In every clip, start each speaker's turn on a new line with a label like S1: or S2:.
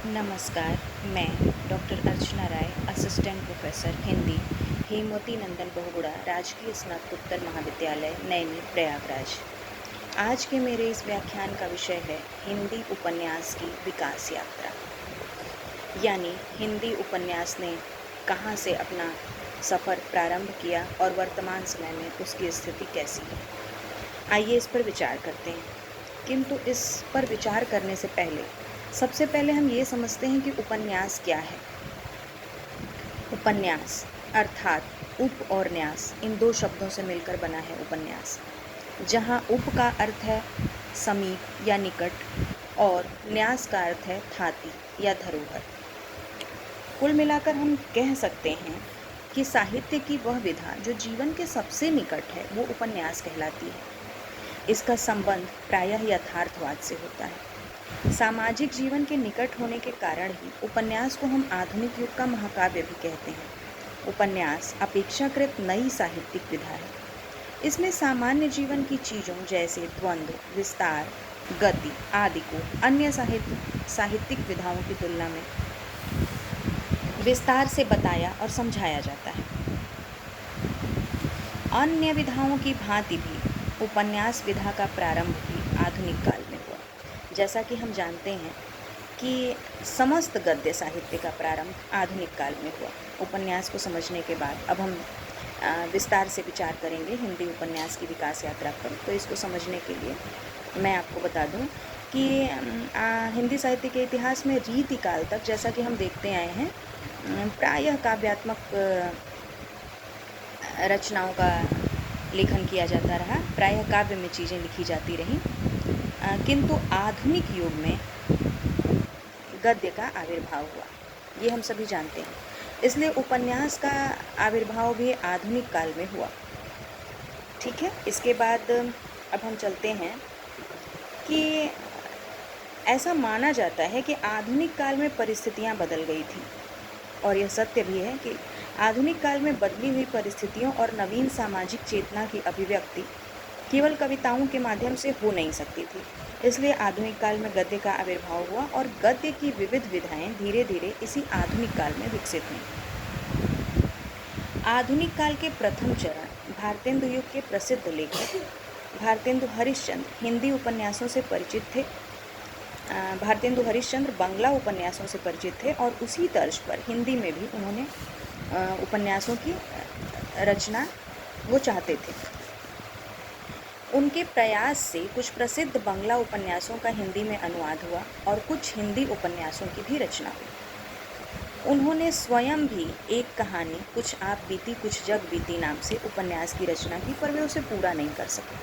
S1: नमस्कार। मैं डॉक्टर अर्चना राय, assistant professor Hindi, Hemvati Nandan Bahuguna राजकीय स्नातकोत्तर महाविद्यालय, नैनी, प्रयागराज। आज के मेरे इस व्याख्यान का विषय है हिंदी उपन्यास की विकास यात्रा, यानी हिंदी उपन्यास ने कहाँ से अपना सफ़र प्रारंभ किया और वर्तमान समय में उसकी स्थिति कैसी है। आइए इस पर विचार करते हैं, किंतु इस पर विचार करने से पहले सबसे पहले हम ये समझते हैं कि उपन्यास क्या है। उपन्यास अर्थात उप और न्यास, इन दो शब्दों से मिलकर बना है उपन्यास, जहाँ उप का अर्थ है समीप या निकट और न्यास का अर्थ है थाती या धरोहर। कुल मिलाकर हम कह सकते हैं कि साहित्य की वह विधा जो जीवन के सबसे निकट है वो उपन्यास कहलाती है। इसका संबंध प्रायः यथार्थवाद से होता है। सामाजिक जीवन के निकट होने के कारण ही उपन्यास को हम आधुनिक युग का महाकाव्य भी कहते हैं। उपन्यास अपेक्षाकृत नई साहित्यिक विधा है। इसमें सामान्य जीवन की चीज़ों जैसे द्वंद्व, विस्तार, गति आदि को अन्य साहित्यिक विधाओं की तुलना में विस्तार से बताया और समझाया जाता है। अन्य विधाओं की भांति भी उपन्यास विधा का प्रारंभ भी आधुनिक काल में हुआ। जैसा कि हम जानते हैं कि समस्त गद्य साहित्य का प्रारंभ आधुनिक काल में हुआ। उपन्यास को समझने के बाद अब हम विस्तार से विचार करेंगे हिंदी उपन्यास की विकास यात्रा पर। तो इसको समझने के लिए मैं आपको बता दूं कि हिंदी साहित्य के इतिहास में रीतिकाल तक, जैसा कि हम देखते आए हैं, प्रायः काव्यात्मक रचनाओं का लेखन किया जाता रहा, प्रायः काव्य में चीज़ें लिखी जाती रहीं, किंतु आधुनिक युग में गद्य का आविर्भाव हुआ, ये हम सभी जानते हैं। इसलिए उपन्यास का आविर्भाव भी आधुनिक काल में हुआ। ठीक है, इसके बाद अब हम चलते हैं कि ऐसा माना जाता है कि आधुनिक काल में परिस्थितियां बदल गई थी, और यह सत्य भी है कि आधुनिक काल में बदली हुई परिस्थितियों और नवीन सामाजिक चेतना की अभिव्यक्ति केवल कविताओं के माध्यम से हो नहीं सकती थी। इसलिए आधुनिक काल में गद्य का आविर्भाव हुआ और गद्य की विविध विधाएं धीरे धीरे इसी आधुनिक काल में विकसित हुईं। आधुनिक काल के प्रथम चरण भारतेंदु युग के प्रसिद्ध लेखक भारतेंदु हरिश्चंद्र हिंदी उपन्यासों से परिचित थे। भारतेंदु हरिश्चंद्र बांग्ला उपन्यासों से परिचित थे और उसी तर्ज पर हिंदी में भी उन्होंने उपन्यासों की रचना वो चाहते थे। उनके प्रयास से कुछ प्रसिद्ध बांग्ला उपन्यासों का हिंदी में अनुवाद हुआ और कुछ हिंदी उपन्यासों की भी रचना हुई। उन्होंने स्वयं भी एक कहानी कुछ आप बीती कुछ जग बीती नाम से उपन्यास की रचना की, पर वे उसे पूरा नहीं कर सके।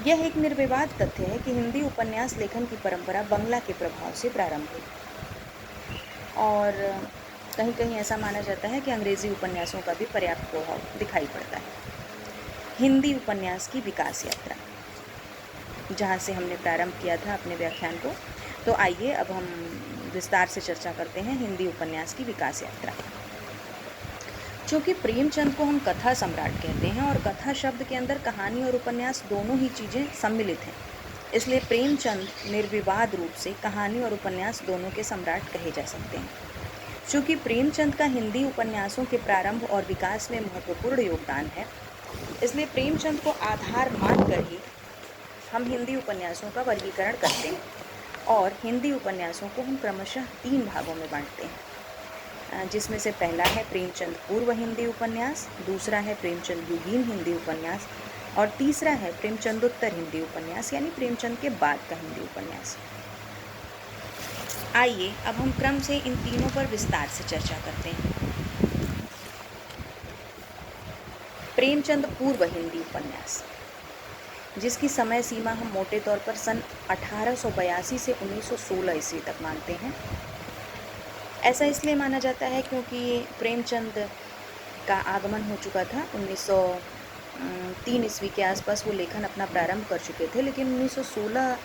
S1: यह एक निर्विवाद तथ्य है कि हिंदी उपन्यास लेखन की परंपरा बांग्ला के प्रभाव से प्रारंभ हुई, और कहीं कहीं ऐसा माना जाता है कि अंग्रेज़ी उपन्यासों का भी पर्याप्त प्रभाव दिखाई पड़ता है। हिंदी उपन्यास की विकास यात्रा, जहाँ से हमने प्रारंभ किया था अपने व्याख्यान को, तो आइए अब हम विस्तार से चर्चा करते हैं हिंदी उपन्यास की विकास यात्रा। चूँकि प्रेमचंद को हम कथा सम्राट कहते हैं और कथा शब्द के अंदर कहानी और उपन्यास दोनों ही चीज़ें सम्मिलित हैं, इसलिए प्रेमचंद निर्विवाद रूप से कहानी और उपन्यास दोनों के सम्राट कहे जा सकते हैं। चूँकि प्रेमचंद का हिंदी उपन्यासों के प्रारंभ और विकास में महत्वपूर्ण योगदान है, इसलिए प्रेमचंद को आधार मानकर ही हम हिंदी उपन्यासों का वर्गीकरण करते हैं, और हिंदी उपन्यासों को हम क्रमशः 3 भागों में बांटते हैं, जिसमें से पहला है प्रेमचंद पूर्व हिंदी उपन्यास, दूसरा है प्रेमचंद युगीन हिंदी उपन्यास, और तीसरा है प्रेमचंदोत्तर हिंदी उपन्यास, यानी प्रेमचंद के बाद का हिंदी उपन्यास। आइए अब हम क्रम से इन तीनों पर विस्तार से चर्चा करते हैं। प्रेमचंद पूर्व हिंदी उपन्यास, जिसकी समय सीमा हम मोटे तौर पर सन 1882 से 1916 ईस्वी तक मानते हैं। ऐसा इसलिए माना जाता है क्योंकि प्रेमचंद का आगमन हो चुका था 1903 ईस्वी के आसपास, वो लेखन अपना प्रारंभ कर चुके थे, लेकिन 1916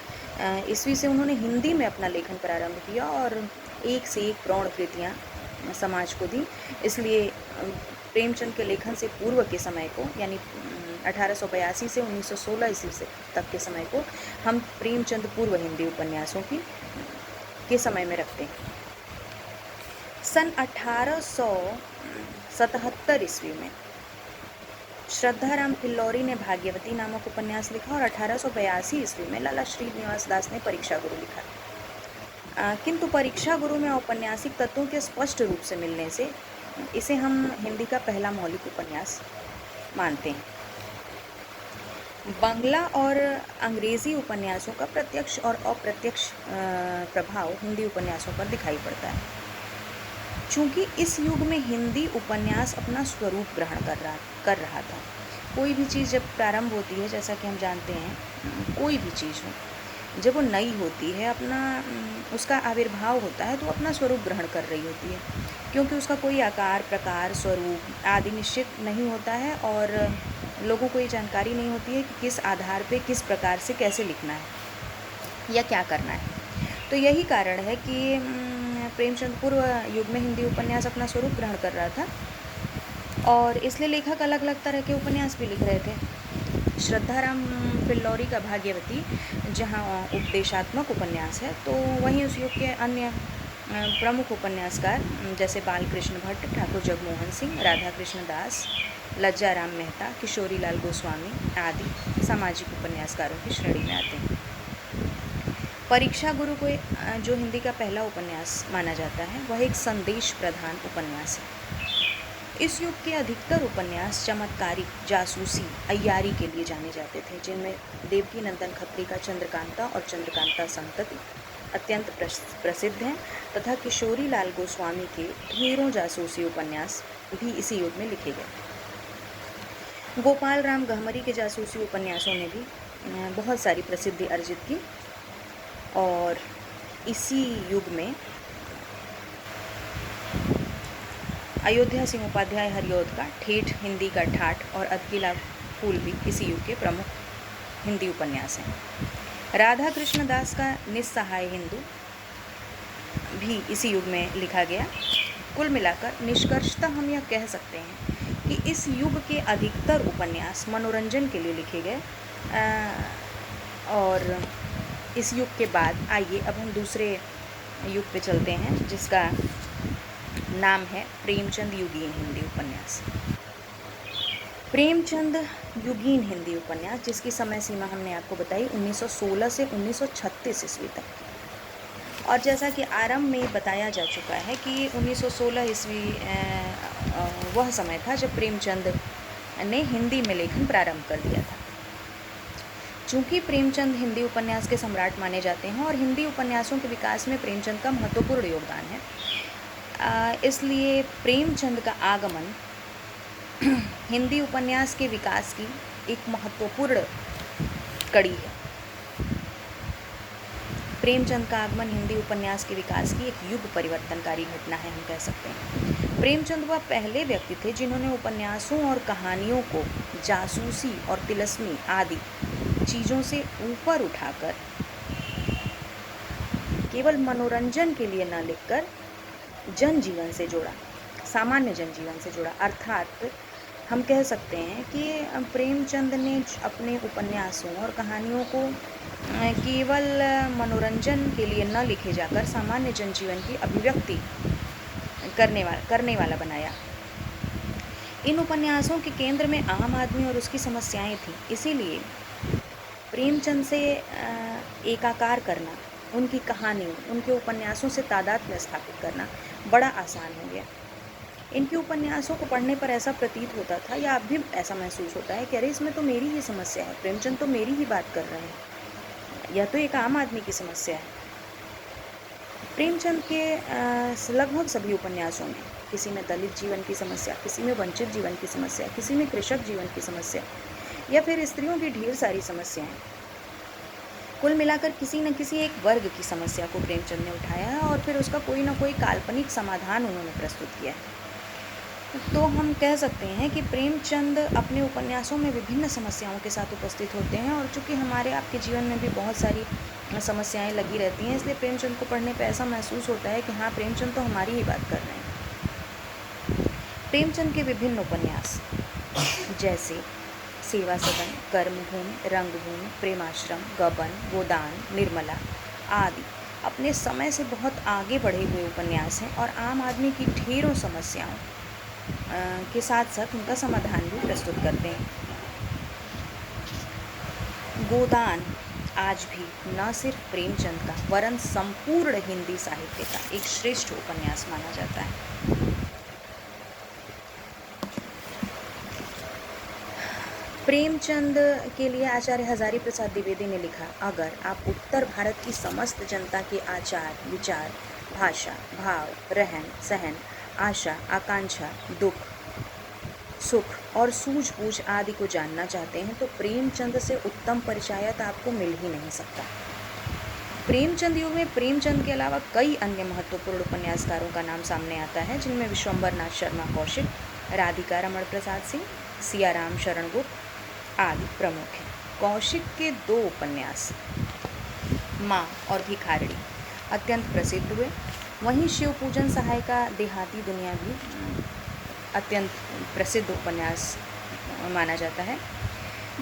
S1: ईस्वी से उन्होंने हिंदी में अपना लेखन प्रारंभ किया और एक से एक प्रौढ़ कृतियाँ समाज को दी। इसलिए प्रेमचंद के लेखन से पूर्व के समय को, यानी 1882 से 1916 ईस्वी से तक के समय को हम प्रेमचंद पूर्व हिंदी उपन्यासों की के समय में रखते हैं। सन 1877 ईस्वी में श्रद्धाराम फिल्लौरी ने भाग्यवती नामक उपन्यास लिखा और 1882 ईस्वी में लाला श्रीनिवास दास ने परीक्षा गुरु लिखा। किंतु परीक्षा गुरु में औपन्यासिक तत्वों के स्पष्ट रूप से मिलने से इसे हम हिंदी का पहला मौलिक उपन्यास मानते हैं। बांग्ला और अंग्रेज़ी उपन्यासों का प्रत्यक्ष और अप्रत्यक्ष प्रभाव हिंदी उपन्यासों पर दिखाई पड़ता है। चूँकि इस युग में हिंदी उपन्यास अपना स्वरूप ग्रहण कर रहा था। कोई भी चीज़ जब प्रारंभ होती है, जैसा कि हम जानते हैं, कोई भी चीज़ हो, जब वो नई होती है, अपना उसका आविर्भाव होता है तो अपना स्वरूप ग्रहण कर रही होती है, क्योंकि उसका कोई आकार, प्रकार, स्वरूप आदि निश्चित नहीं होता है और लोगों को ये जानकारी नहीं होती है कि किस आधार पे, किस प्रकार से कैसे लिखना है या क्या करना है। तो यही कारण है कि प्रेमचंद पूर्व युग में हिंदी उपन्यास अपना स्वरूप ग्रहण कर रहा था और इसलिए लेखक अलग अलग तरह के उपन्यास भी लिख रहे थे। श्रद्धाराम फिल्लौरी का भाग्यवती जहाँ उपदेशात्मक उपन्यास है, तो वहीं उस युग के अन्य प्रमुख उपन्यासकार जैसे बालकृष्ण भट्ट, ठाकुर जगमोहन सिंह, राधा कृष्ण दास, लज्जाराम मेहता, किशोरी लाल गोस्वामी आदि सामाजिक उपन्यासकारों की श्रेणी में आते हैं। परीक्षा गुरु को जो हिंदी का पहला उपन्यास माना जाता है, वह एक संदेश प्रधान उपन्यास है। इस युग के अधिकतर उपन्यास चमत्कारिक, जासूसी, अय्यारी के लिए जाने जाते थे, जिनमें देवकीनंदन खत्री का चंद्रकांता और चंद्रकांता संतति अत्यंत प्रसिद्ध हैं तथा किशोरी लाल गोस्वामी के ढेरों जासूसी उपन्यास भी इसी युग में लिखे गए। गोपाल राम गहमरी के जासूसी उपन्यासों ने भी बहुत सारी प्रसिद्धि अर्जित की और इसी युग में अयोध्या सिंह उपाध्याय हरिऔध का ठेठ हिंदी का ठाठ और अदकिला फूल भी इसी युग के प्रमुख हिंदी उपन्यास हैं। राधा कृष्ण दास का निस्सहाय हिंदू भी इसी युग में लिखा गया। कुल मिलाकर निष्कर्षतः हम यह कह सकते हैं कि इस युग के अधिकतर उपन्यास मनोरंजन के लिए लिखे गए। और इस युग के बाद आइए अब हम दूसरे युग पे चलते हैं, जिसका नाम है प्रेमचंद युगीन हिंदी उपन्यास। प्रेमचंद युगीन हिंदी उपन्यास, जिसकी समय सीमा हमने आपको बताई 1916 से 1936 ईस्वी तक। और जैसा कि आरंभ में बताया जा चुका है कि 1916 ईस्वी वह समय था जब प्रेमचंद ने हिंदी में लेखन प्रारंभ कर दिया था। चूँकि प्रेमचंद हिंदी उपन्यास के सम्राट माने जाते हैं और हिंदी उपन्यासों के विकास में प्रेमचंद का महत्वपूर्ण योगदान है, इसलिए प्रेमचंद का आगमन हिंदी उपन्यास के विकास की एक महत्वपूर्ण कड़ी है। प्रेमचंद का आगमन हिंदी उपन्यास के विकास की एक युग परिवर्तनकारी घटना है, हम कह सकते हैं। प्रेमचंद वह पहले व्यक्ति थे जिन्होंने उपन्यासों और कहानियों को जासूसी और तिलस्मी आदि चीज़ों से ऊपर उठाकर केवल मनोरंजन के लिए न लिखकर जनजीवन से जोड़ा, सामान्य जनजीवन से जोड़ा। अर्थात हम कह सकते हैं कि प्रेमचंद ने अपने उपन्यासों और कहानियों को केवल मनोरंजन के लिए न लिखे जाकर सामान्य जनजीवन की अभिव्यक्ति करने वाला बनाया। इन उपन्यासों के केंद्र में आम आदमी और उसकी समस्याएं थीं, इसीलिए प्रेमचंद से एकाकार करना, उनकी कहानियों, उनके उपन्यासों से तादात्म्य स्थापित करना बड़ा आसान हो गया। इनके उपन्यासों को पढ़ने पर ऐसा प्रतीत होता था, या अब भी ऐसा महसूस होता है कि अरे इसमें तो मेरी ही समस्या है, प्रेमचंद तो मेरी ही बात कर रहे हैं, यह तो एक आम आदमी की समस्या है। प्रेमचंद के लगभग सभी उपन्यासों में किसी में दलित जीवन की समस्या, किसी में वंचित जीवन की समस्या, किसी में कृषक जीवन की समस्या, या फिर स्त्रियों की ढेर सारी समस्याएं, कुल मिलाकर किसी न किसी एक वर्ग की समस्या को प्रेमचंद ने उठाया है और फिर उसका कोई ना कोई काल्पनिक समाधान उन्होंने प्रस्तुत किया है। तो हम कह सकते हैं कि प्रेमचंद अपने उपन्यासों में विभिन्न समस्याओं के साथ उपस्थित होते हैं, और चूँकि हमारे आपके जीवन में भी बहुत सारी समस्याएं लगी रहती हैं, इसलिए प्रेमचंद को पढ़ने पर ऐसा महसूस होता है कि हाँ, प्रेमचंद तो हमारी ही बात कर रहे हैं। प्रेमचंद के विभिन्न उपन्यास जैसे सेवा सदन, कर्मभूमि, रंगभूमि, प्रेमाश्रम, गबन, गोदान, निर्मला आदि अपने समय से बहुत आगे बढ़े हुए उपन्यास हैं और आम आदमी की ढेरों समस्याओं के साथ साथ उनका समाधान भी प्रस्तुत करते हैं। गोदान आज भी न सिर्फ प्रेमचंद का वरन संपूर्ण हिंदी साहित्य का एक श्रेष्ठ उपन्यास माना जाता है। प्रेमचंद के लिए आचार्य हजारी प्रसाद द्विवेदी ने लिखा, अगर आप उत्तर भारत की समस्त जनता के आचार विचार, भाषा, भाव, रहन सहन, आशा आकांक्षा, दुख सुख और सूझबूझ आदि को जानना चाहते हैं तो प्रेमचंद से उत्तम परिचायक आपको मिल ही नहीं सकता। प्रेमचंद युग में प्रेमचंद के अलावा कई अन्य महत्वपूर्ण उपन्यासकारों का नाम सामने आता है, जिनमें विश्वंबर नाथ शर्मा कौशिक, राधिका रमण प्रसाद सिंह, सियाराम शरण गुप्त आदि प्रमुख हैं। कौशिक के 2 उपन्यास माँ और भिखारणी अत्यंत प्रसिद्ध हुए। वहीं शिव पूजन सहाय का देहाती दुनिया भी अत्यंत प्रसिद्ध उपन्यास माना जाता है।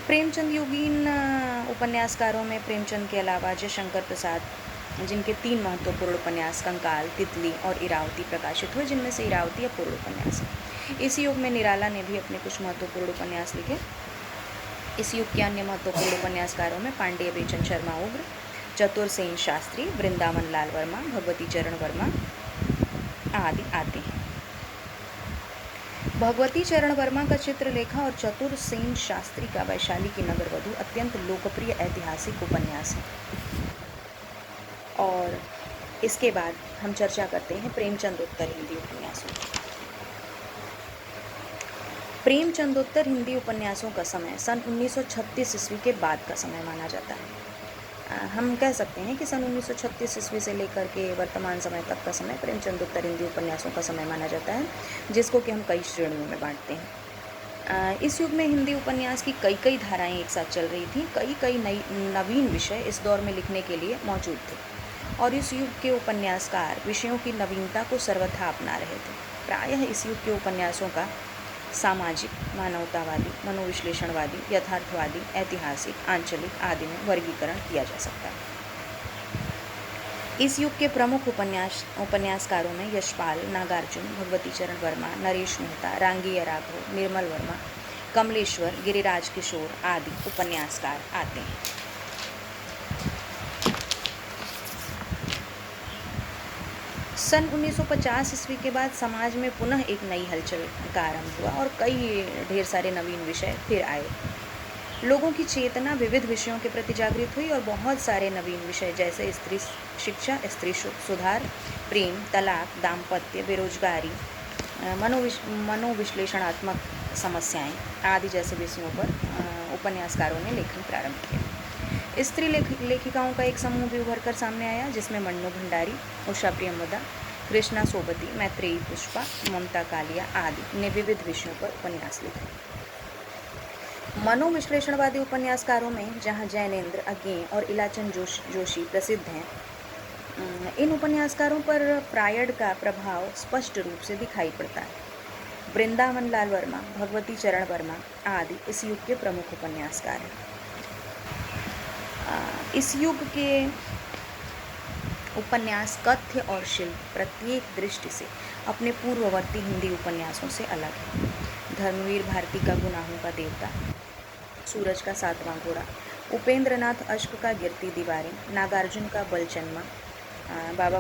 S1: प्रेमचंद युगीन उपन्यासकारों में प्रेमचंद के अलावा जयशंकर प्रसाद, जिनके 3 महत्वपूर्ण उपन्यास कंकाल, तितली और इरावती प्रकाशित हुए, जिनमें से इरावती अपूर्ण उपन्यास है। इस युग में निराला ने भी अपने कुछ महत्वपूर्ण उपन्यास लिखे। इस युग के अन्य महत्वपूर्ण उपन्यासकारों में पांडेय बेचन शर्मा उग्र, चतुर सेन शास्त्री, वृंदावन लाल वर्मा, भगवती चरण वर्मा आदि आते हैं। भगवती चरण वर्मा का चित्रलेखा और चतुर सेन शास्त्री का वैशाली की नगरवधु अत्यंत लोकप्रिय ऐतिहासिक उपन्यास है। और इसके बाद हम चर्चा करते हैं प्रेमचंदोत्तर हिंदी उपन्यासों की। प्रेमचंदोत्तर हिंदी उपन्यासों का समय सन 1936 ईस्वी के बाद का समय माना जाता है। हम कह सकते हैं कि सन 1936 ईस्वी से लेकर के वर्तमान समय तक का समय प्रेमचंदोत्तर हिंदी उपन्यासों का समय माना जाता है, जिसको कि हम कई श्रेणियों में बांटते हैं। इस युग में हिंदी उपन्यास की कई धाराएं एक साथ चल रही थीं। कई नवीन विषय इस दौर में लिखने के लिए मौजूद थे और इस युग के उपन्यासकार विषयों की नवीनता को सर्वथा अपना रहे थे। प्रायः इस युग के उपन्यासों का सामाजिक, मानवतावादी, मनोविश्लेषणवादी, यथार्थवादी, ऐतिहासिक, आंचलिक आदि में वर्गीकरण किया जा सकता है। इस युग के प्रमुख उपन्यासकारों में यशपाल, नागार्जुन, भगवती चरण वर्मा, नरेश मेहता, रांगीय राघव, निर्मल वर्मा, कमलेश्वर, गिरिराज किशोर आदि उपन्यासकार आते हैं। सन 1950 ईस्वी के बाद समाज में पुनः एक नई हलचल का आरंभ हुआ और ढेर सारे नवीन विषय फिर आए। लोगों की चेतना विविध विषयों के प्रति जागृत हुई और बहुत सारे नवीन विषय जैसे स्त्री शिक्षा, स्त्री सुधार, प्रेम, तलाक, दाम्पत्य, बेरोजगारी, मनोविश्लेषणात्मक समस्याएं आदि जैसे विषयों पर उपन्यासकारों ने लेखन प्रारंभ किया। स्त्री लेखिकाओं का एक समूह भी उभर कर सामने आया, जिसमें मन्नू भंडारी, उषा प्रियमवदा, कृष्णा सोबती, मैत्रेयी पुष्पा, ममता कालिया आदि ने विविध विषयों पर उपन्यास लिखे। मनोविश्लेषणवादी उपन्यासकारों में जहां जैनेन्द्र, अज्ञेय और इलाचन जोशी प्रसिद्ध हैं, इन उपन्यासकारों पर प्रायड का प्रभाव स्पष्ट रूप से दिखाई पड़ता है। वृंदावन लाल वर्मा, भगवती चरण वर्मा आदि इस युग के प्रमुख उपन्यासकार हैं। इस युग के उपन्यास कथ्य और शिल्प प्रत्येक दृष्टि से अपने पूर्ववर्ती हिंदी उपन्यासों से अलग है। धर्मवीर भारती का गुनाहों का देवता, सूरज का 7वां घोड़ा, उपेंद्र नाथ अश्क का गिरती दीवारें, नागार्जुन का बलचन्मा, बाबा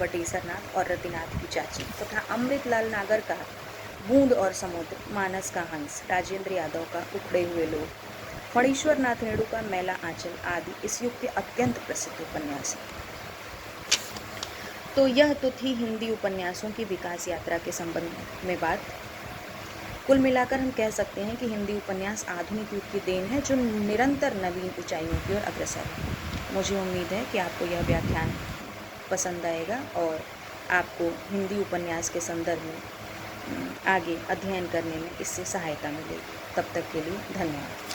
S1: बटेसर नाथ और रतिनाथ की चाची तथा अमृतलाल नागर का बूंद और समुद्र, मानस का हंस, राजेंद्र यादव का उखड़े हुए लोग, फणीश्वर नाथ रेणु का मैला आंचल आदि इस युग के अत्यंत प्रसिद्ध उपन्यास हैं। तो यह तो थी हिंदी उपन्यासों की विकास यात्रा के संबंध में बात। कुल मिलाकर हम कह सकते हैं कि हिंदी उपन्यास आधुनिक युग की देन है, जो निरंतर नवीन ऊंचाइयों की ओर अग्रसर है। मुझे उम्मीद है कि आपको यह व्याख्यान पसंद आएगा और आपको हिंदी उपन्यास के संदर्भ में आगे अध्ययन करने में इससे सहायता मिलेगी। तब तक के लिए धन्यवाद।